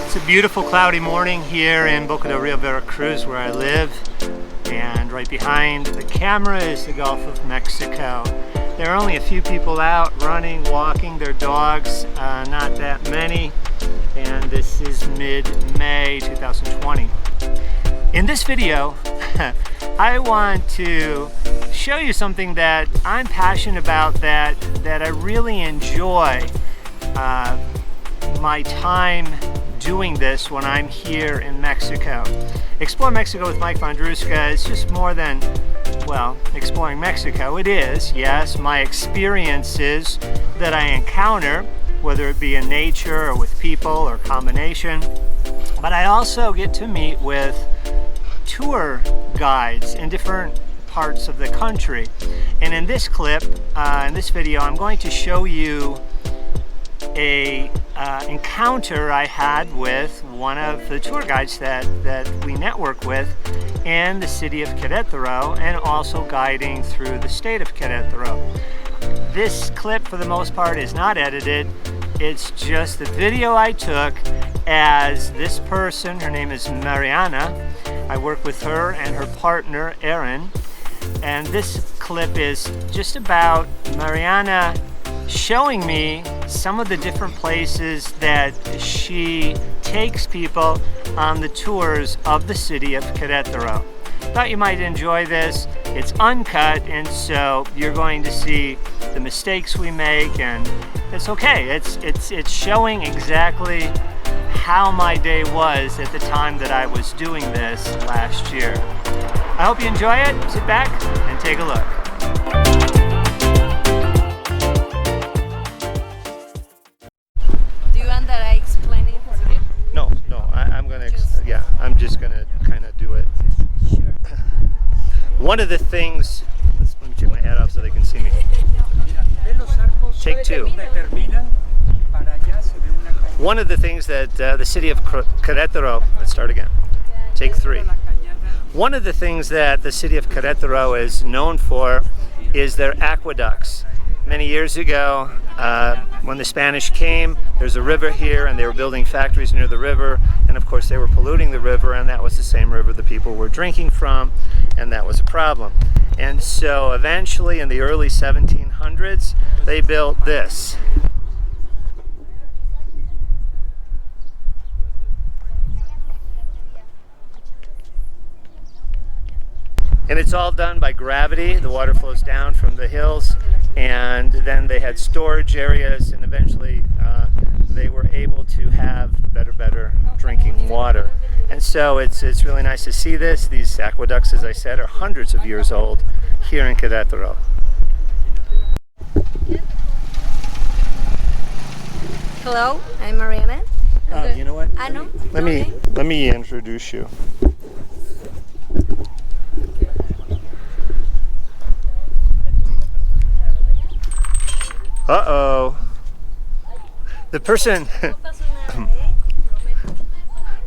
It's a beautiful cloudy morning here in Boca del Rio, Veracruz, where I live. And right behind the camera is the Gulf of Mexico. There are only a few people out running, walking their dogs, not that many. And this is mid-May 2020. In this video, I want to show you something that I'm passionate about, that I really enjoy my time doing this when I'm here in Mexico. Explore Mexico with Mike Vondruska is just more than, well, exploring Mexico. It is, yes, my experiences that I encounter, whether it be in nature or with people or combination. But I also get to meet with tour guides in different parts of the country. And in this clip, in this video, I'm going to show you a encounter I had with one of the tour guides that we network with in the city of Queretaro, and also guiding through the state of Queretaro. This clip, for the most part, is not edited. It's just the video I took as this person. Her name is Mariana. I work with her and her partner, Aaron. And this clip is just about Mariana showing me some of the different places that she takes people on the tours of the city of Queretaro. Thought you might enjoy this. It's uncut, and so you're going to see the mistakes we make, and it's okay. It's showing exactly how my day was at the time that I was doing this last year. I hope you enjoy it. Sit back and take a look. I'm just gonna kind of do it. Sure. One of the things, let me take my hat off so they can see me. Take two. One of the things that the city of Queretaro, let's start again. Take three. One of the things that the city of Queretaro is known for is their aqueducts. Many years ago, when the Spanish came, there's a river here, and they were building factories near the river, and of course they were polluting the river, and that was the same river the people were drinking from, and that was a problem. And so eventually, in the early 1700s, they built this. And it's all done by gravity. The water flows down from the hills, and then they had storage areas, and eventually they were able to have better drinking water. And so it's really nice to see this. These aqueducts, as I said, are hundreds of years old here in Queretaro. Hello, I'm Mariana. You know what? Let me introduce you. Uh-oh. The person,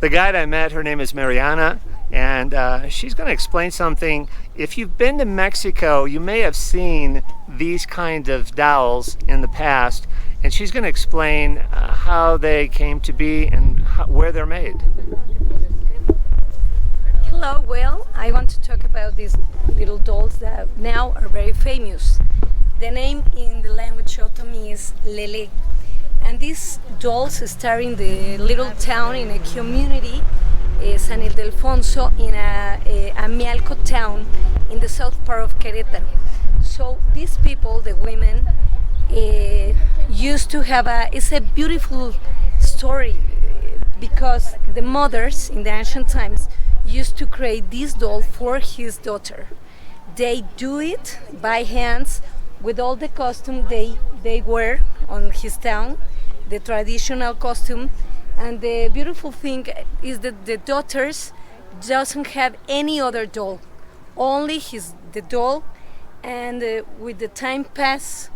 the guide I met, her name is Mariana, and she's going to explain something. If you've been to Mexico, you may have seen these kind of dowels in the past, and she's going to explain how they came to be and where they're made. Hello, well, I want to talk about these little dolls that now are very famous. The name in the language Otomi is Leles. And these dolls start in the little town, in a community, San Ildefonso, in a Amialco town in the south part of Querétaro. So these people, the women, used to have it's a beautiful story, because the mothers in the ancient times used to create this doll for his daughter. They do it by hands with all the costume they wear on his town, the traditional costume. And the beautiful thing is that the daughters doesn't have any other doll, only the doll. And with the time pass,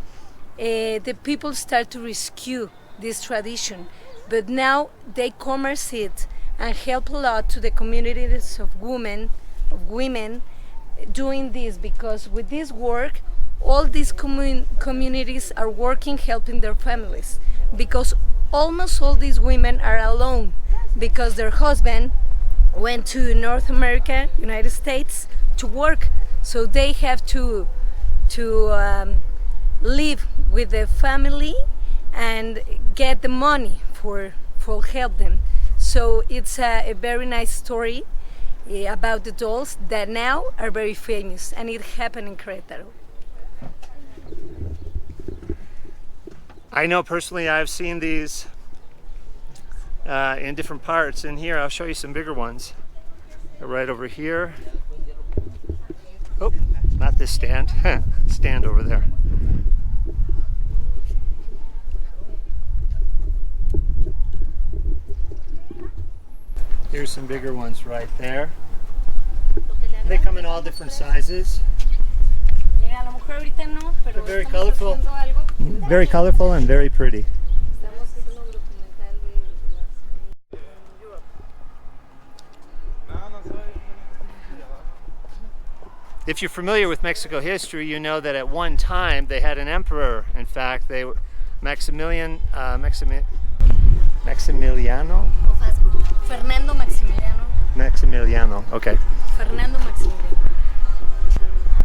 the people start to rescue this tradition, but now they commerce it and help a lot to the communities of women doing this, because with this work all these communities are working, helping their families, because almost all these women are alone. because their husband went to North America, United States, to work. So they have to live with the family and get the money for help them. So it's a very nice story about the dolls that now are very famous, and it happened in Querétaro. I know personally I've seen these in different parts, and here I'll show you some bigger ones. Right over here. Oh, not this stand. Stand over there. Here's some bigger ones right there. They come in all different sizes. They're very colorful. Very colorful and very pretty. If you're familiar with Mexico history, you know that at one time they had an emperor. In fact, they were Maximiliano. Fernando Maximiliano. Maximiliano, okay. Fernando Maximiliano.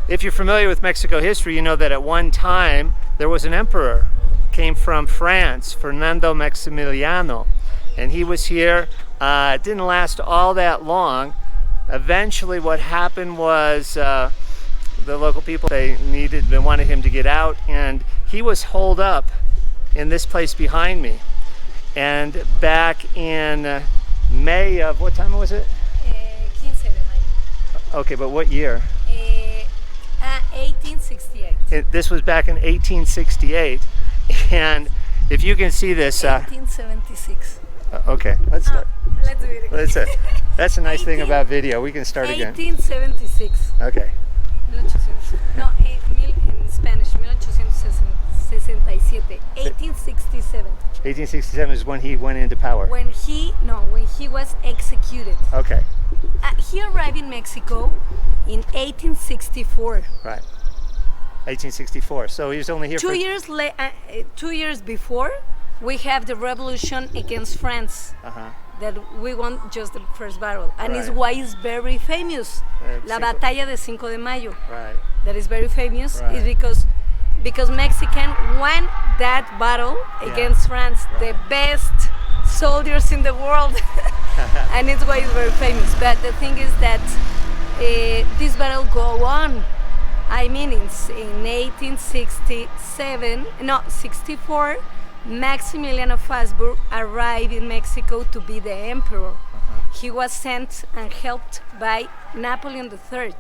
If you're familiar with Mexico history, you know that at one time there was an emperor. Came from France, Fernando Maximiliano. And he was here. It didn't last all that long. Eventually what happened was the local people, they wanted him to get out, and he was holed up in this place behind me. And back in May of, what time was it? 15 de mayo. Okay, but what year? 1868. This was back in 1868, and if you can see this... 1876. Okay, let's start. Let's do it again. That's a nice thing about video. We can start again. 1876. Okay. 1800. No, in Spanish, 1867. 1867. 1867 is when he went into power. When he was executed. Okay. He arrived in Mexico in 1864. Right. 1864. So he was only here 2 years 2 years before, we have the revolution against France. That we won just the first battle, and it's why it's very famous. La Batalla de 5 de Mayo. Right. That is very famous is because Mexican won that battle against France, the best soldiers in the world, and it's why it's very famous. But the thing is that this battle go on. I mean, in 1864, Maximilian of Habsburg arrived in Mexico to be the emperor. He was sent and helped by Napoleon III.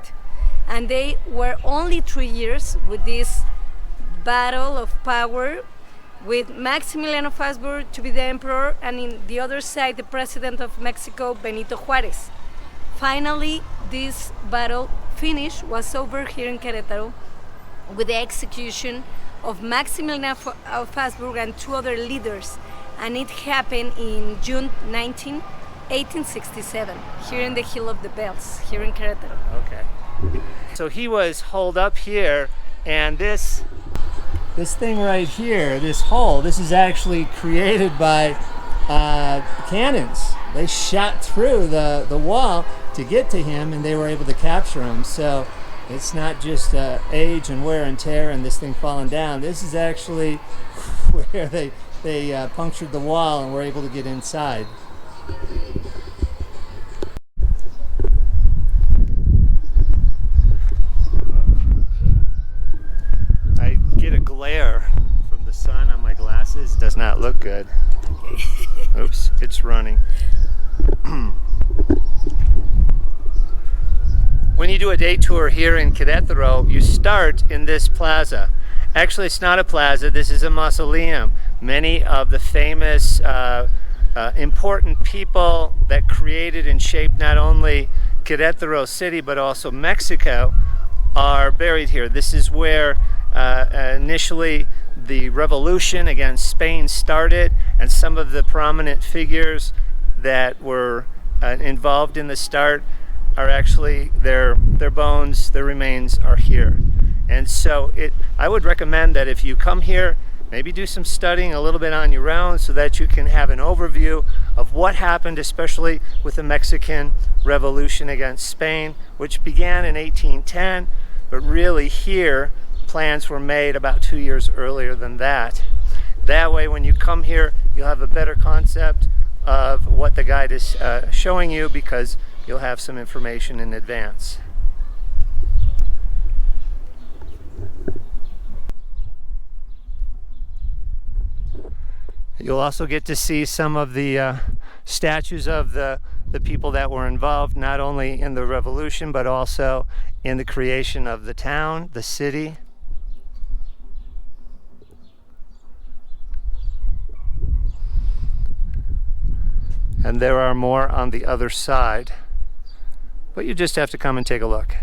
And they were only 3 years with this battle of power, with Maximilian of Habsburg to be the emperor, and in the other side, the president of Mexico, Benito Juárez. Finally, this battle was over here in Querétaro with the execution of Maximilian of Habsburg and 2 other leaders, and it happened in June 1867, here in the Hill of the Bells, here in Querétaro. Okay. So he was holed up here, and this thing right here, this hole, this is actually created by cannons. They shot through the wall to get to him, and they were able to capture him. So it's not just age and wear and tear and this thing falling down. This is actually where they punctured the wall and were able to get inside. I get a glare from the sun on my glasses. Does not look good. Oops, it's running. When you do a day tour here in Querétaro, you start in this plaza. Actually, it's not a plaza, this is a mausoleum. Many of the famous, important people that created and shaped not only Querétaro City, but also Mexico, are buried here. This is where initially the revolution against Spain started, and some of the prominent figures that were involved in the start are actually, their bones, their remains are here. And so I would recommend that if you come here maybe do some studying a little bit on your own so that you can have an overview of what happened, especially with the Mexican Revolution against Spain, which began in 1810, but really here plans were made about 2 years earlier than that. That way, when you come here, you'll have a better concept of what the guide is showing you, because you'll have some information in advance. You'll also get to see some of the statues of the people that were involved, not only in the revolution, but also in the creation of the town, the city. And there are more on the other side, but you just have to come and take a look.